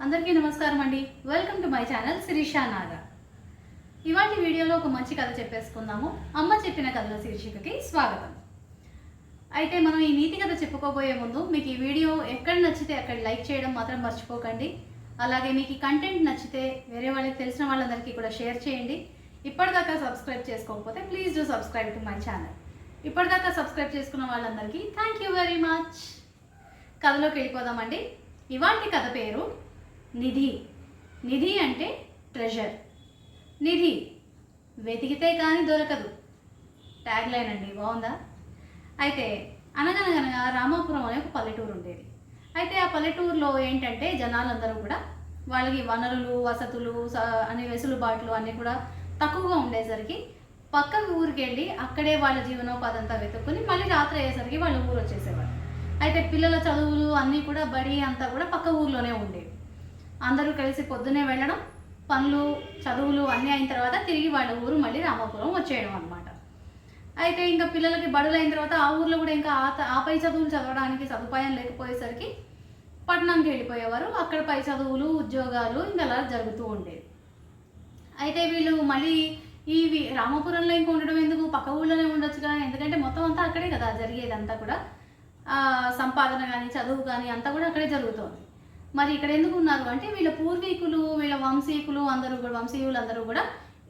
అందరికీ నమస్కారం అండి. Welcome to my channel Sirisha Naga. ఇవాళ వీడియోలో ఒక మంచి కథ చెప్పేసుకుందాము. అమ్మ చెప్పిన కథల శీర్షికకి స్వాగతం. అయితే మనం ఈ నీతి కథ చెప్పుకోబోయే ముందు మీకు ఈ వీడియో ఎక్కడ నచ్చితే అక్కడ లైక్ చేయడం మాత్రం మర్చిపోకండి. అలాగే మీకు ఈ కంటెంట్ నచ్చితే వేరే వాళ్ళకి తెలిసిన వాళ్ళందరికీ కూడా షేర్ చేయండి. ఇప్పటిదాకా సబ్స్క్రైబ్ చేసుకోకపోతే please do subscribe to my channel. ఇప్పటిదాకా సబ్స్క్రైబ్ చేసుకున్న వాళ్ళందరికీ థ్యాంక్ యూ వెరీ మచ్. కథలోకి వెళ్ళిపోదామండి. ఇవాంటి కథ పేరు నిధి. నిధి అంటే ట్రెజర్. నిధి వెతికితే కానీ దొరకదు. ట్యాగ్ లైన్ అండి, బాగుందా? అయితే అనగనగనగా రామాపురం అనే ఒక పల్లెటూరు ఉండేది. అయితే ఆ పల్లెటూరులో ఏంటంటే జనాలందరూ కూడా వాళ్ళకి వనరులు, వసతులు అనే వెసులుబాట్లు అన్నీ కూడా తక్కువగా ఉండేసరికి పక్క ఊరికి వెళ్ళి అక్కడే వాళ్ళ జీవనోపాధి అంతా వెతుక్కుని మళ్ళీ రాత్రి అయ్యేసరికి వాళ్ళ ఊరు వచ్చేసేవారు. అయితే పిల్లల చదువులు అన్నీ కూడా బడి అంతా కూడా పక్క ఊర్లోనే ఉండేవి. అందరూ కలిసి పొద్దునే వెళ్ళడం, పనులు చదువులు అన్నీ అయిన తర్వాత తిరిగి వాళ్ళ ఊరు మళ్ళీ రామాపురం వచ్చేయడం అనమాట. అయితే ఇంకా పిల్లలకి బడులు అయిన తర్వాత ఆ ఊర్లో కూడా ఇంకా పై చదువులు చదవడానికి సదుపాయం లేకపోయేసరికి పట్టణంకి వెళ్ళిపోయేవారు. అక్కడ పై చదువులు, ఉద్యోగాలు ఇంకా అలా జరుగుతూ ఉండేది. అయితే వీళ్ళు మళ్ళీ ఈ రామాపురంలో ఇంకా ఉండడం ఎందుకు, పక్క ఊళ్ళోనే ఉండొచ్చుగా, ఎందుకంటే మొత్తం అంతా అక్కడే కదా జరిగేదంతా కూడా. సంపాదన కానీ చదువు కానీ అంతా కూడా అక్కడే జరుగుతుంది. మరి ఇక్కడ ఎందుకు ఉన్నారు అంటే వీళ్ళ పూర్వీకులు, వీళ్ళ వంశీకులు అందరూ కూడా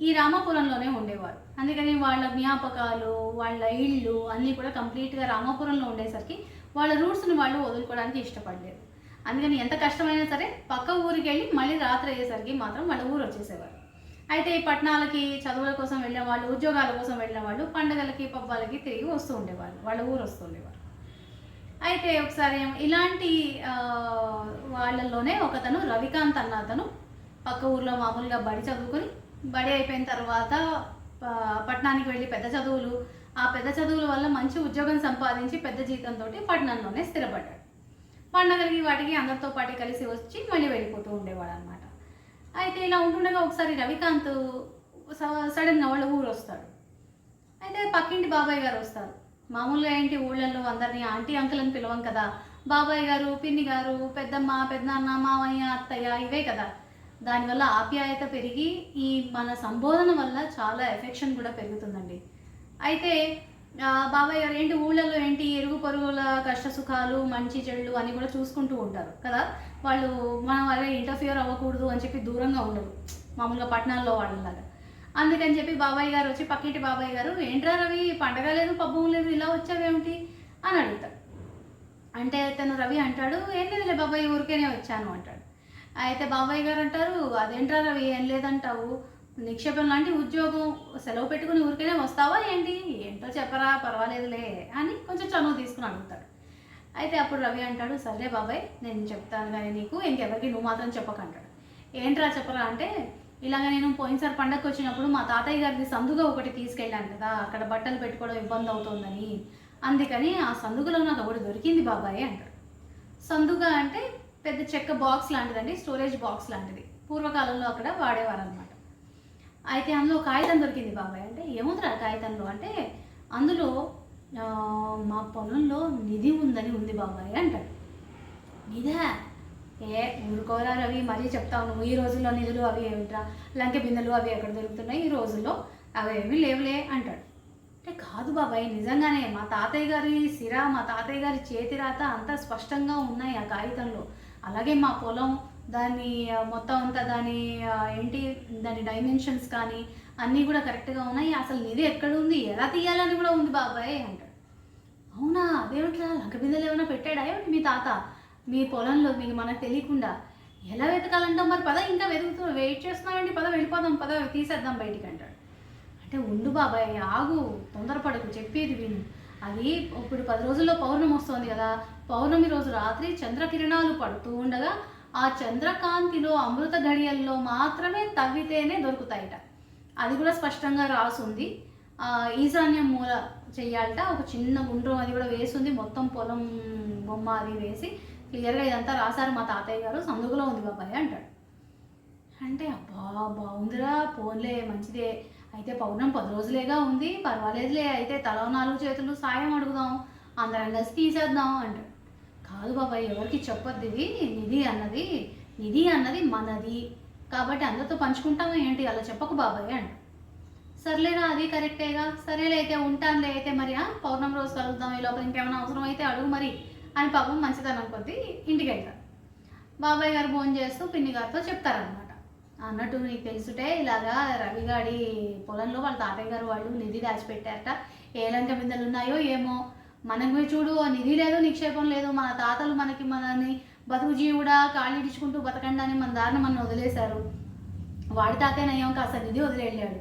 ఈ రామాపురంలోనే ఉండేవారు. అందుకని వాళ్ళ జ్ఞాపకాలు, వాళ్ళ ఇళ్ళు అన్నీ కూడా కంప్లీట్గా రామాపురంలో ఉండేసరికి వాళ్ళ రూట్స్ని వాళ్ళు వదులుకోవడానికి ఇష్టపడలేదు. అందుకని ఎంత కష్టమైనా సరే పక్క ఊరికి వెళ్ళి మళ్ళీ రాత్రి అయ్యేసరికి మాత్రం వాళ్ళ ఊరు వచ్చేసేవారు. అయితే ఈ పట్టణాలకి చదువుల కోసం వెళ్ళిన వాళ్ళు, ఉద్యోగాల కోసం వెళ్ళిన వాళ్ళు పండగలకి పబ్బాలకి తిరిగి వస్తూ ఉండేవాళ్ళు, వాళ్ళ ఊరు వస్తూ ఉండేవారు. అయితే ఒకసారి ఇలాంటి వాళ్ళల్లోనే ఒకతను రవికాంత్ అన్న అతను పక్క ఊర్లో మామూలుగా బడి చదువుకొని, బడి అయిపోయిన తర్వాత పట్టణానికి వెళ్ళి ఆ పెద్ద చదువుల వల్ల మంచి ఉద్యోగం సంపాదించి పెద్ద జీతంతో పట్టణంలోనే స్థిరపడ్డాడు. పండగలకి వాటికి అందరితో పాటు కలిసి వచ్చి మళ్ళీ వెళ్ళిపోతూ ఉండేవాడు అనమాట. అయితే ఇలా ఉంటుండగా ఒకసారి రవికాంత్ సడన్గా వాళ్ళ ఊరు వస్తాడు. అయితే పక్కింటి బాబాయ్ గారు వస్తారు. మామూలుగా ఏంటి ఊళ్ళల్లో అందరినీ ఆంటీ అంకుల్ అని పిలవం కదా, బాబాయ్ గారు, పిన్ని గారు, పెద్దమ్మ, పెద్దనాన్న, మామయ్య, అత్తయ్య ఇవే కదా. దానివల్ల ఆప్యాయత పెరిగి ఈ మన సంబోధన వల్ల చాలా ఎఫెక్షన్ కూడా పెరుగుతుందండి. అయితే బాబాయ్ గారు ఏంటి ఊళ్ళల్లో ఏంటి ఎరుగు పొరుగుల కష్ట సుఖాలు, మంచి చెడులు అని కూడా చూసుకుంటూ ఉంటారు కదా. వాళ్ళు మనం అరే ఇంటర్ఫియర్ అవ్వకూడదు అని చెప్పి దూరంగా ఉండరు మామూలుగా పట్టణాల్లో వాళ్ళలాగా. అందుకని చెప్పి బాబాయ్ గారు వచ్చి పక్కింటి బాబాయ్ గారు, ఏంట్రా రవి, పండగ లేదు పబ్బం లేదు, ఇలా వచ్చావేమిటి అని అడుగుతాడు. అంటే తను రవి అంటాడు, ఏం లేదులే బాబాయ్, ఊరికేనే వచ్చాను అంటాడు. అయితే బాబాయ్ గారు అంటారు, అదేంట్రా రవి ఏం లేదంటావు, నిక్షేపం లాంటి ఉద్యోగం సెలవు పెట్టుకుని ఊరికేనే వస్తావా ఏంటి, ఏంటో చెప్పరా, పర్వాలేదులే అని కొంచెం చనువు తీసుకుని అడుగుతాడు. అయితే అప్పుడు రవి అంటాడు, సరే బాబాయ్ నేను చెప్తాను కానీ నీకు ఇంకెవరికి నువ్వు మాత్రం చెప్పకంటాడు. ఏంట్రా చెప్పరా అంటే, ఇలాగ నేను పోయినసారి పండగకి వచ్చినప్పుడు మా తాతయ్య గారిది సందుగా ఒకటి తీసుకెళ్ళాను కదా, అక్కడ బట్టలు పెట్టుకోవడం ఇబ్బంది అవుతుందని, అందుకని ఆ సందుగులో నాకు ఒకటి దొరికింది బాబాయ్ అంటాడు. సందుగా అంటే పెద్ద చెక్క బాక్స్ లాంటిదండి, స్టోరేజ్ బాక్స్ లాంటిది, పూర్వకాలంలో అక్కడ వాడేవారు అనమాట. అయితే అందులో కాగితం దొరికింది బాబాయ్ అంటే, ఏముందిరా కాగితంలో అంటే, అందులో మా పొలంలో నిధి ఉందని ఉంది బాబాయ్ అంటాడు. నిధా? ఏ ఊరుకోరా రవి, మరీ చెప్తావు నువ్వు, ఈ రోజుల్లో నిధులు అవి ఏమిట్రా, లంకె బిందెలు అవి ఎక్కడ దొరుకుతున్నాయి, ఈ రోజుల్లో అవి ఏమీ లేవులే అంటాడు. అంటే కాదు బాబాయ్, నిజంగానే మా తాతయ్య గారి మా తాతయ్య గారి చేతి రాత అంతా స్పష్టంగా ఉన్నాయి ఆ కాగితంలో. అలాగే మా పొలం, దాని మొత్తం అంతా దాని దాని డైమెన్షన్స్ కానీ అన్నీ కూడా కరెక్ట్గా ఉన్నాయి. అసలు నిధి ఎక్కడుంది, ఎలా తీయాలని కూడా ఉంది బాబాయ్ అంటాడు. అవునా, అదేమిట్రా, లంక బిందెలు ఏమైనా పెట్టాడా ఏమిటి మీ తాత మీ పొలంలో, మీకు మనకు తెలియకుండా? ఎలా వెతకాలంటాం, మరి పద ఇంకా వెయిట్ చేస్తున్నామండి, పద వెళ్ళిపోదాం, పద తీసేద్దాం బయటికి అంటాడు. అంటే ఉండు బాబాయ్, ఆగు, తొందరపడకు, చెప్పేది విను. అది ఇప్పుడు 10 రోజుల్లో పౌర్ణమి వస్తుంది కదా, పౌర్ణమి రోజు రాత్రి చంద్రకిరణాలు పడుతూ ఉండగా ఆ చంద్రకాంతిలో అమృత గడియల్లో మాత్రమే తవ్వితేనే దొరుకుతాయట. అది కూడా స్పష్టంగా రాసుంది. ఈశాన్యం మూల చెయ్యాలట, ఒక చిన్న గుండ్రం అది కూడా వేసింది, మొత్తం పొలం బొమ్మ అది వేసి క్లియర్గా ఇదంతా రాశారు మా తాతయ్య గారు, సందుగులో ఉంది బాబాయ్ అంటాడు. అంటే అబ్బా బాగుందిరా, పోన్లే మంచిదే, అయితే పౌర్ణం 10 రోజులేగా ఉంది, పర్వాలేదులే, అయితే తల 4 చేతులు సాయం అడుగుదాం, అందరం కలిసి తీసేద్దాం అంటాడు. కాదు బాబాయ్, ఎవరికి చెప్పొద్దు, ఇది నిధి అన్నది నిధి అన్నది మనది కాబట్టి అందరితో పంచుకుంటామా ఏంటి, అలా చెప్పకు బాబాయ్ అంట. సర్లేరా అది కరెక్టేగా, సరేలే అయితే ఉంటానులే అయితే మరి పౌర్ణమి రోజు కలుద్దాం, ఈ లోపల ఇంకేమైనా అవసరం అయితే అడుగు మరి అని పాపం మంచితనం కొద్దీ ఇంటికి వెళ్తారు. బాబాయ్ గారు ఫోన్ చేస్తూ పిన్ని గారితో చెప్తారనమాట. అన్నట్టు నీకు తెలుసుటే ఇలాగా రవిగాడి పొలంలో వాళ్ళ తాతయ్య గారు వాళ్ళు నిధి దాచిపెట్టారట, ఏ లంక బిందెలు ఉన్నాయో ఏమో, మనకు చూడు నిధి లేదు నిక్షేపం లేదు, మన తాతలు మనని బతుకు జీవుడా కాళ్ళిడుచుకుంటూ బతకండి అని మన దారిని మనం వదిలేశారు, వాడి తాతయ్యనయ్యాం కాస్త నిధి వదిలేళ్ళాడు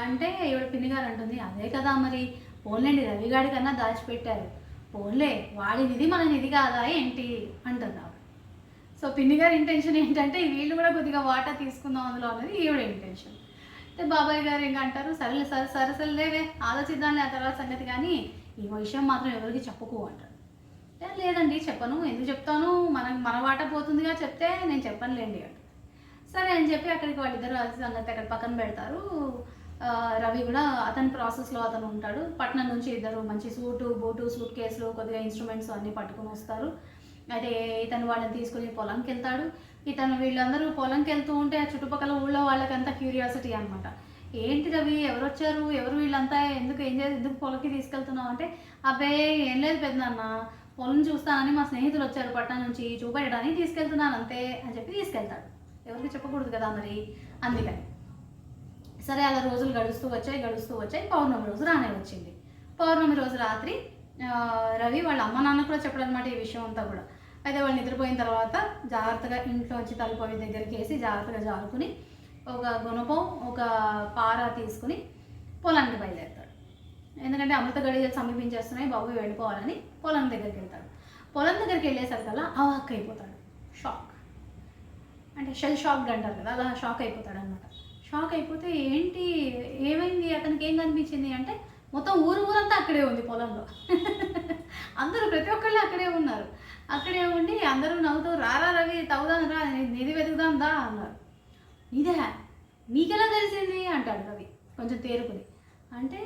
అంటే ఈవిడ పిన్ని గారు అంటుంది, అదే కదా మరి పోన్లేండి రవిగాడి కన్నా దాచిపెట్టారు, పోన్లే వాడి నిధి మన నిధి కాదా ఏంటి అంటున్నారు. సో పిన్ని గారి ఇంటెన్షన్ ఏంటంటే వీళ్ళు కూడా కొద్దిగా వాటా తీసుకుందాం అందులో అనేది ఈవిడ ఇంటెన్షన్. అయితే బాబాయ్ గారు ఇంకా అంటారు, సరేలే సరేలేవే ఆలోచిద్దాంలే ఆ తర్వాత సంగతి, కానీ ఈ విషయం మాత్రం ఎవరికి చెప్పుకో అంటారు. లేదండి చెప్పను, ఎందుకు చెప్తాను, మన వాటా పోతుందిగా, చెప్తే నేను చెప్పనులేండి అంట. సరే అని చెప్పి అక్కడికి వాళ్ళిద్దరు సంగతి అక్కడ పక్కన పెడతారు. రవి కూడా అతని ప్రాసెస్లో అతను ఉంటాడు. పట్నం నుంచి ఇద్దరు మంచి సూటు బూటు సూట్ కేసులు కొద్దిగా ఇన్స్ట్రుమెంట్స్ అన్నీ పట్టుకుని వస్తారు. అయితే ఇతను వాళ్ళని తీసుకుని పొలంకి వెళ్తాడు. వీళ్ళందరూ పొలంకి వెళ్తూ ఉంటే ఆ చుట్టుపక్కల ఊళ్ళో వాళ్ళకంతా క్యూరియాసిటీ అనమాట. ఏంటి రవి ఎవరు వచ్చారు, ఎవరు వీళ్ళంతా, ఎందుకు పొలంకి తీసుకెళ్తున్నావు అంటే, అబ్బే ఏం లేదు పెద్దనాన్న, పొలం చూస్తానని మా స్నేహితులు వచ్చారు పట్నం నుంచి, చూపెట్టడానికి తీసుకెళ్తున్నాను అంతే అని చెప్పి తీసుకెళ్తాడు. ఎవరికి చెప్పకూడదు కదా మరి, అందుకని. సరే అలా రోజులు గడుస్తూ వచ్చాయి. పౌర్ణమి రోజు రానే వచ్చింది. పౌర్ణమి రోజు రాత్రి రవి వాళ్ళ అమ్మ నాన్న కూడా చెప్పడనమాట ఈ విషయం అంతా కూడా. అయితే వాళ్ళు నిద్రపోయిన తర్వాత జాగ్రత్తగా ఇంట్లో వచ్చి తలుపోయి దగ్గరికి వేసి జాగ్రత్తగా జారుకుని ఒక గుణపం ఒక పార తీసుకుని పొలానికి బయలుదేరుతాడు. ఎందుకంటే అమృత గడియలు సమీపించేస్తున్నాయి, బాబు వెళ్ళిపోవాలని పొలం దగ్గరికి వెళ్తాడు. పొలం దగ్గరికి వెళ్ళేసరికల్లా అవాక్ అయిపోతాడు, షాక్ అంటే షెల్ షాక్డ్ అంటారు కదా, అలా షాక్ అయిపోతాడు అనమాట. షాక్ అయిపోతే ఏంటి ఏమైంది, అతనికి ఏం కనిపించింది అంటే, మొత్తం ఊరంతా అక్కడే ఉంది పొలంలో. అందరూ ప్రతి ఒక్కళ్ళు అక్కడే ఉన్నారు. అక్కడే ఉండి అందరూ నవ్వుతూ రారా రవి తవ్వుదాం రా, నిధి వెతుకుదాం దా అన్నారు. నిధే మీకెలా తెలిసింది అంటాడు రవి కొంచెం తేరుకుని. అంటే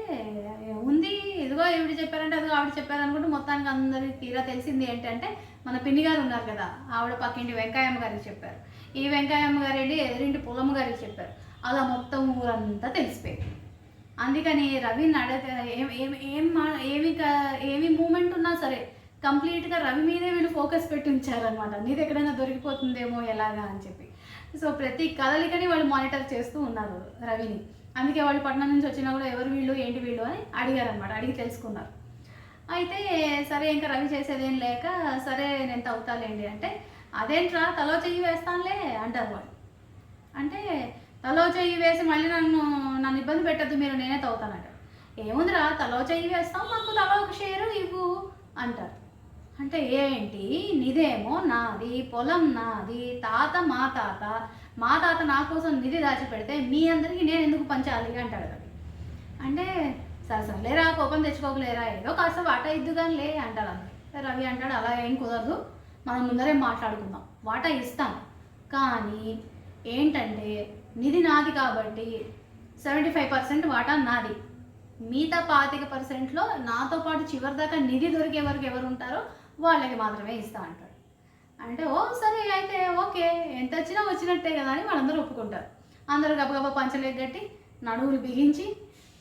ఉంది ఇదిగో ఈవిడ చెప్పారంటే అదిగో ఆవిడ చెప్పారనుకుంటూ మొత్తానికి అందరికి తీరా తెలిసింది ఏంటంటే, మన పిన్ని గారు ఉన్నారు కదా, ఆవిడ పక్కింటి వెంకయ్యమ్మ గారికి చెప్పారు, ఈ వెంకయ్యమ్మ గారు వెళ్ళి ఎదురింటి పొలమ్మ గారికి చెప్పారు, అలా మొత్తం ఊరంతా తెలిసిపోయింది. అందుకని రవిని అడిగితే ఏమి మూమెంట్ ఉన్నా సరే కంప్లీట్గా రవి మీదే వీళ్ళు ఫోకస్ పెట్టి ఉంచారనమాట, నీది ఎక్కడైనా దొరికిపోతుందేమో ఎలాగా అని చెప్పి. సో ప్రతి కదలికని వాళ్ళు మానిటర్ చేస్తూ ఉన్నారు రవిని. అందుకే వాళ్ళు పట్నం నుంచి వచ్చినా కూడా ఎవరు వీళ్ళు ఏంటి వీళ్ళు అని అడిగారనమాట, అడిగి తెలుసుకున్నారు. అయితే సరే ఇంకా రవి చేసేదేం లేక, సరే నేను తవ్వుతాలేండి అంటే, అదేంట్రా తలో చెయ్యి వేస్తానులే అంటారు వాళ్ళు. అంటే తలో చెయ్యి వేసి మళ్ళీ నన్ను ఇబ్బంది పెట్టద్దు మీరు, నేనే తవ్వుతానంట. ఏముందిరా తలో చెయ్యి వేస్తాం, మాకు తలో ఒక షేరు ఇవ్వు అంటారు. అంటే ఏంటి, నిధేమో నాది, పొలం నాది, మా తాత నా కోసం నిధి దాచిపెడితే మీ అందరికీ నేను ఎందుకు పంచాలి అంటాడు రవి. అంటే సరేలేరా కోపం తెచ్చుకోకలేరా, ఏదో కాస్త వాటా ఇద్దు కానీ లే అంటారు అందరు. రవి అంటాడు, అలా ఏం కుదరదు, మనం ముందరే మాట్లాడుకుందాం, వాటా ఇస్తాను, కానీ ఏంటంటే నిధి నాది కాబట్టి 75% వాటా నాది, మిగతా 25%లో నాతో పాటు చివరి దాకా నిధి దొరికే వరకు ఎవరు ఉంటారో వాళ్ళకి మాత్రమే ఇస్తా అంటాడు. అంటే ఓ సరే అయితే ఓకే, ఎంత వచ్చినా వచ్చినట్టే కదా అని వాళ్ళందరూ ఒప్పుకుంటారు. అందరూ గబగబా పంచలేక గట్టి నడువులు బిగించి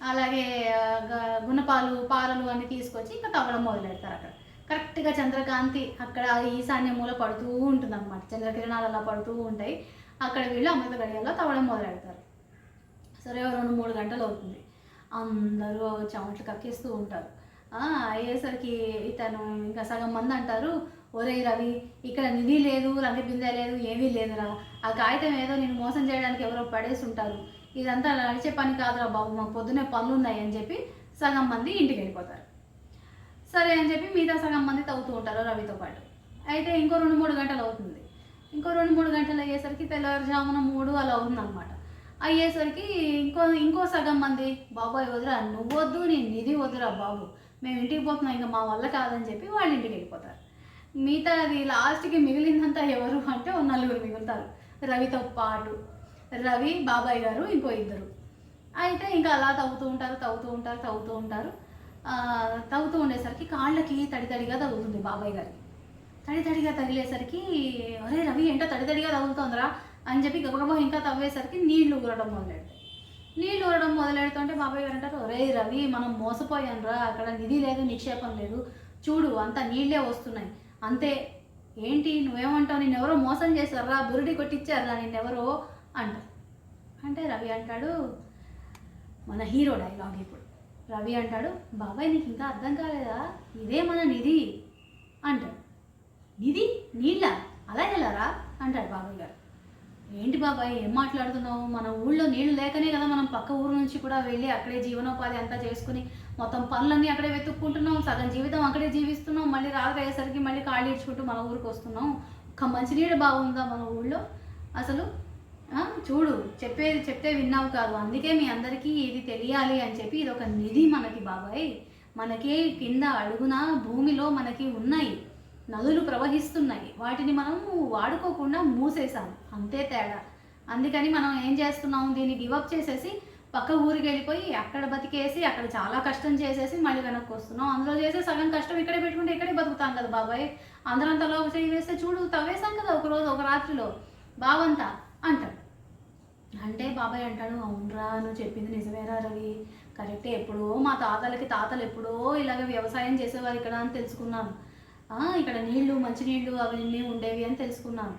అలాగే పారలు అన్నీ తీసుకొచ్చి ఇంకా తవ్వడం మొదలెడతారు. అక్కడ కరెక్ట్గా చంద్రకాంతి అక్కడ ఈశాన్య మూల పడుతూ ఉంటుంది అనమాట, చంద్రకిరణాలు అలా పడుతూ ఉంటాయి. అక్కడ వీళ్ళు అమృత గడియల్లో తవ్వడం మొదలెడతారు. సరే 2-3 గంటలు అవుతుంది, అందరూ చెమట్లు కక్కిస్తూ ఉంటారు. అయ్యేసరికి ఇతను ఇంకా సగం మంది అంటారు, ఒరే రవి ఇక్కడ నిధి లేదు, లంక బిందె లేదు, ఏమీ లేదురా, ఆ కాగితం ఏదో నేను మోసం చేయడానికి ఎవరో పడేసి ఉంటారు, ఇదంతా నడిచే పని కాదురా బాబు, మాకు పొద్దున్నే పనులు ఉన్నాయి అని చెప్పి సగం మంది ఇంటికి వెళ్ళిపోతారు. సరే అని చెప్పి మిగతా సగం మంది తవ్వుతూ ఉంటారు రవితో పాటు. అయితే ఇంకో 2-3 గంటలు అవుతుంది. ఇంకో 2-3 గంటలు అయ్యేసరికి తెల్లవారుజామున 3 అలా అవుతుందన్నమాట. అయ్యేసరికి ఇంకో సగం మంది, బాబాయ్ వద్దురా నువ్వు వద్దు, నేను నిధి వద్దురా బాబు, మేము ఇంటికి పోతున్నాం, ఇంకా మా వల్ల కాదని చెప్పి వాళ్ళ ఇంటికి వెళ్ళిపోతారు. మిగతాది లాస్ట్కి మిగిలిందంతా ఎవరు అంటే 4 మిగులుతారు రవితో పాటు, రవి బాబాయ్ గారు ఇంకో 2. అయితే ఇంకా అలా తవ్వుతూ ఉంటారు. తవ్వుతూ ఉండేసరికి కాళ్ళకి తడిగా తగ్గుతుంది బాబాయ్ గారికి. తడి తడిగా తగిలేసరికి అరే రవి ఏంటో తడి తడిగా తగులుతోందిరా అని చెప్పి గబగబా ఇంకా తవ్వేసరికి నీళ్లు ఊరడం మొదలెడతాయి. నీళ్లు ఊరడం మొదలెడుతుంటే బాబాయ్ గారు అంటారు, ఒరే రవి మనం మోసపోయానురా, అక్కడ నిధి లేదు నిక్షేపం లేదు, చూడు అంతా నీళ్ళే వస్తున్నాయి అంతే. ఏంటి నువ్వేమంటావు, నిన్నెవరో మోసం చేశారా, బురుడి కొట్టించారా నిన్నెవరో అంటారు. అంటే రవి అంటాడు, మన హీరో డైలాగ్ ఇప్పుడు. రవి అంటాడు, బాబాయ్ నీకు ఇంకా అర్థం కాలేదా, ఇదే మన నిధి అంటాడు. నిధి నీళ్ళ అలా వెళ్ళారా అంటాడు బాబాయ్ గారు. ఏంటి బాబాయ్ ఏం మాట్లాడుతున్నావు, మన ఊళ్ళో నీళ్లు లేకనే కదా మనం పక్క ఊరు నుంచి కూడా వెళ్ళి అక్కడే జీవనోపాధి అంతా చేసుకుని మొత్తం పనులన్నీ అక్కడే వెతుక్కుంటున్నాం, సగం జీవితం అక్కడే జీవిస్తున్నాం, మళ్ళీ రాత్రి అయ్యేసరికి మళ్ళీ కాళ్ళు ఇడ్చుకుంటూ మన ఊరికి వస్తున్నాం. ఒక్క మంచినీళ్ళు బాగుందా మన ఊళ్ళో అసలు? చూడు చెప్తే విన్నావు కాదు, అందుకే మీ అందరికీ ఇది తెలియాలి అని చెప్పి ఇది ఒక నిధి మనకి బాబాయ్, మనకి కింద అడుగున భూమిలో మనకి ఉన్నాయి నదులు ప్రవహిస్తున్నాయి, వాటిని మనం వాడుకోకుండా మూసేసాం అంతే తేడా. అందుకని మనం ఏం చేస్తున్నాం, దీన్ని గివప్ చేసేసి పక్క ఊరికి వెళ్ళిపోయి అక్కడ బతికేసి అక్కడ చాలా కష్టం చేసేసి మళ్ళీ వెనక్కి వస్తున్నాం. అందులో చేసే సగం కష్టం ఇక్కడే పెట్టుకుంటే ఇక్కడే బతుకుతాం కదా బాబాయ్, అందరంతలో చేయి వేస్తే చూడు తవ్వేశాం కదా ఒకరోజు ఒక రాత్రిలో బావంతా అంటాడు. అంటే బాబాయ్ అంటాడు, అవునరా నువ్వు చెప్పింది నిజమేరా రవి, కరెక్టే, ఎప్పుడో మా తాతలు ఎప్పుడో ఇలాగ వ్యవసాయం చేసేవారు ఇక్కడ అని తెలుసుకున్నాను. ఇక్కడ నీళ్లు మంచినీళ్ళు అవన్నీ ఉండేవి అని తెలుసుకున్నాను.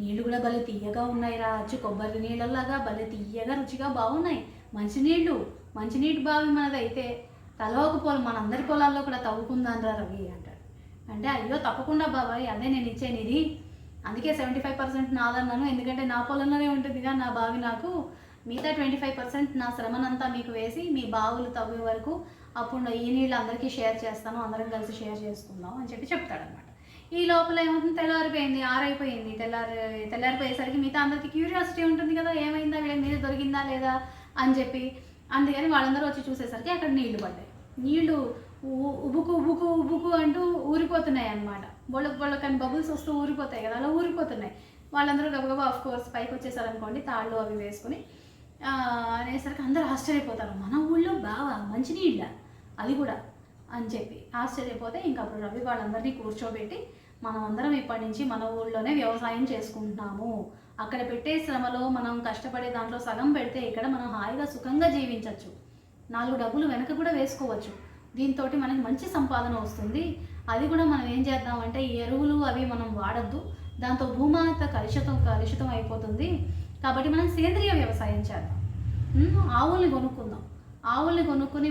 నీళ్లు కూడా భలే తీయగా ఉన్నాయిరా, అచ్చు కొబ్బరి నీళ్ళలాగా భలే తీయగా రుచిగా బాగున్నాయి. మంచినీటి బావి మనదైతే తలవక పొలం మనందరి పొలాల్లో కూడా తవ్వుకుందాన్రా రవి అంటాడు. అంటే అయ్యో తప్పకుండా బాబాయ్, అదే నేను ఇచ్చే నిధి, అందుకే 75% నాదన్నాను, ఎందుకంటే నా పొలంలోనే ఉంటుందిగా నా బావి, నాకు మిగతా 25% నా శ్రమనంతా మీకు వేసి మీ బావులు తవ్వే వరకు అప్పుడు ఈ నీళ్ళు అందరికీ షేర్ చేస్తాను, అందరం కలిసి షేర్ చేసుకుందాం అని చెప్పి చెప్తాడనమాట. ఈ లోపల ఏమవుతుంది, తెల్లారిపోయింది, ఆరైపోయింది. తెల్లారిపోయేసరికి మిగతా అందరికీ క్యూరియాసిటీ ఉంటుంది కదా, ఏమైందా వీళ్ళకి నీళ్ళు దొరికిందా లేదా అని చెప్పి. అందుకని వాళ్ళందరూ వచ్చి చూసేసరికి అక్కడ నీళ్లు పడ్డాయి. నీళ్లు ఉబుకు అంటూ ఊరిపోతున్నాయి అన్నమాట. బొళ్ళకని బబుల్స్ వస్తూ ఊరిపోతాయి కదా, అలా ఊరిపోతున్నాయి. వాళ్ళందరూ గబగబా ఆఫ్ కోర్స్ పైకి వచ్చేసారనుకోండి, తాళ్ళు అవి వేసుకుని అనేసరికి అందరూ ఆశ్చర్యపోతారు, మన ఊళ్ళో బావా మంచినీళ్ళ అది కూడా అని చెప్పి ఆశ్చర్యపోతే ఇంకా అప్పుడు రవి వాళ్ళందరినీ కూర్చోబెట్టి మనం అందరం ఇప్పటి నుంచి మన ఊళ్ళోనే వ్యవసాయం చేసుకుంటున్నాము, అక్కడ పెట్టే శ్రమలో మనం కష్టపడే దాంట్లో సగం పెడితే ఇక్కడ మనం హాయిగా సుఖంగా జీవించవచ్చు, 4 డబ్బులు వెనక కూడా వేసుకోవచ్చు, దీంతో మనకి మంచి సంపాదన వస్తుంది. అది కూడా మనం ఏం చేద్దామంటే ఈ ఎరువులు అవి మనం వాడద్దు, దాంతో భూమాత కలుషితం అయిపోతుంది, కాబట్టి మనం సేంద్రియ వ్యవసాయం చేద్దాం, ఆవుల్ని కొనుక్కుందాం, ఆవుల్ని కొనుక్కుని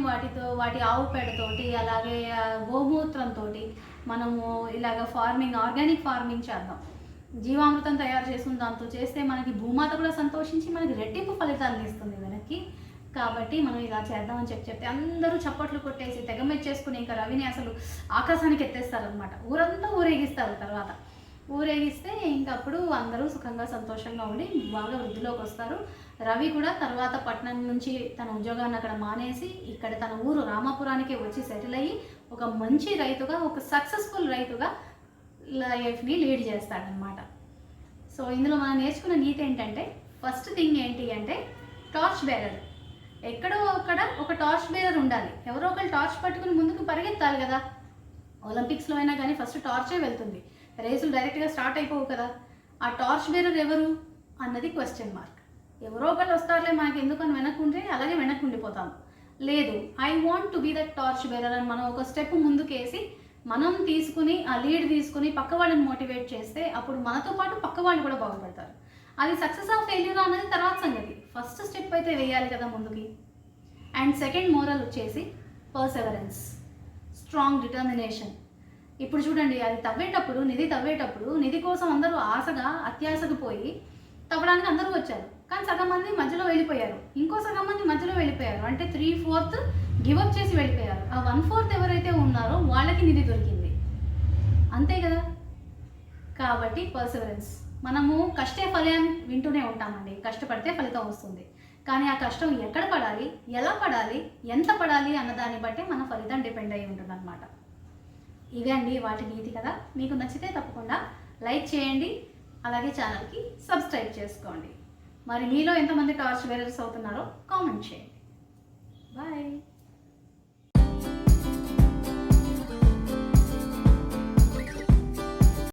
వాటి ఆవు పేడతోటి అలాగే గోమూత్రంతో మనము ఇలాగ ఆర్గానిక్ ఫార్మింగ్ చేద్దాం, జీవామృతం తయారు చేసుకుని దాంతో చేస్తే మనకి భూమాత కూడా సంతోషించి మనకి రెట్టింపు ఫలితాలను ఇస్తుంది వెనక్కి. కాబట్టి మనం ఇలా చేద్దామని చెప్తే అందరూ చప్పట్లు కొట్టేసి తెగమెచ్చేసుకుని ఇంకా రవిని అసలు ఆకాశానికి ఎత్తేస్తారనమాట, ఊరంతా ఊరేగిస్తారు. తర్వాత ఊరేగిస్తే ఇంకప్పుడు అందరూ సుఖంగా సంతోషంగా ఉండి బాగా వృద్ధిలోకి వస్తారు. రవి కూడా తర్వాత పట్టణం నుంచి తన ఉద్యోగాన్ని అక్కడ మానేసి ఇక్కడ తన ఊరు రామాపురానికి వచ్చి సెటిల్ అయ్యి ఒక మంచి రైతుగా, ఒక సక్సెస్ఫుల్ రైతుగా లైఫ్ని లీడ్ చేస్తాడనమాట. సో ఇందులో మనం నేర్చుకున్న నీతి ఏంటంటే, ఫస్ట్ థింగ్ ఏంటి అంటే టార్చ్ బేరర్. ఎక్కడో అక్కడ ఒక టార్చ్ బేరర్ ఉండాలి, ఎవరో ఒకరు టార్చ్ పట్టుకుని ముందుకు పరిగెత్తాలి కదా. ఒలింపిక్స్లో అయినా కానీ ఫస్ట్ టార్చే వెళ్తుంది, రేసులు డైరెక్ట్గా స్టార్ట్ అయిపోవు కదా. ఆ టార్చ్ బేరర్ ఎవరు అన్నది క్వశ్చన్ మార్క్. ఎవరో ఒకళ్ళు వస్తారులే మనకి ఎందుకు అని వెనక్కుంటే అలాగే వెనక్కి ఉండిపోతాం. లేదు, I want to be that torch bearer అని మనం ఒక స్టెప్ ముందుకేసి మనం తీసుకుని ఆ లీడ్ తీసుకుని పక్క వాళ్ళని మోటివేట్ చేస్తే అప్పుడు మనతో పాటు పక్క వాళ్ళు కూడా బాగుపడతారు. అది సక్సెస్ ఆఫ్ ఫెయిల్యూర్ అనేది తర్వాత సంగతి, ఫస్ట్ స్టెప్ అయితే వేయాలి కదా ముందుకి. అండ్ సెకండ్ మోరల్ వచ్చేసి పర్సెవరెన్స్, స్ట్రాంగ్ డిటర్మినేషన్. ఇప్పుడు చూడండి, అది నిధి తవ్వేటప్పుడు నిధి కోసం అందరూ అత్యాశకు పోయి తవ్వడానికి అందరూ వచ్చారు, కానీ సగం మంది మధ్యలో వెళ్ళిపోయారు, ఇంకో సగం మంది మధ్యలో వెళ్ళిపోయారు, అంటే 3/4 గివప్ చేసి వెళ్ళిపోయారు. ఆ 1/4 ఎవరైతే ఉన్నారో వాళ్ళకి నిధి దొరికింది, అంతే కదా. కాబట్టి పర్సెవరెన్స్, మనము కష్టే ఫలితం వింటూనే ఉంటామండి, కష్టపడితే ఫలితం వస్తుంది, కానీ ఆ కష్టం ఎక్కడ పడాలి, ఎలా పడాలి, ఎంత పడాలి అన్న దాన్ని బట్టి మన ఫలితం డిపెండ్ అయి ఉంటుంది అనమాట. ఇవే అండి వాటి నీతి కదా. మీకు నచ్చితే తప్పకుండా లైక్ చేయండి, అలాగే ఛానల్కి సబ్స్క్రైబ్ చేసుకోండి. మరి మీలో ఎంతమంది టార్చ్ బేరర్స్ అవుతున్నారో కామెంట్ చేయండి. బాయ్.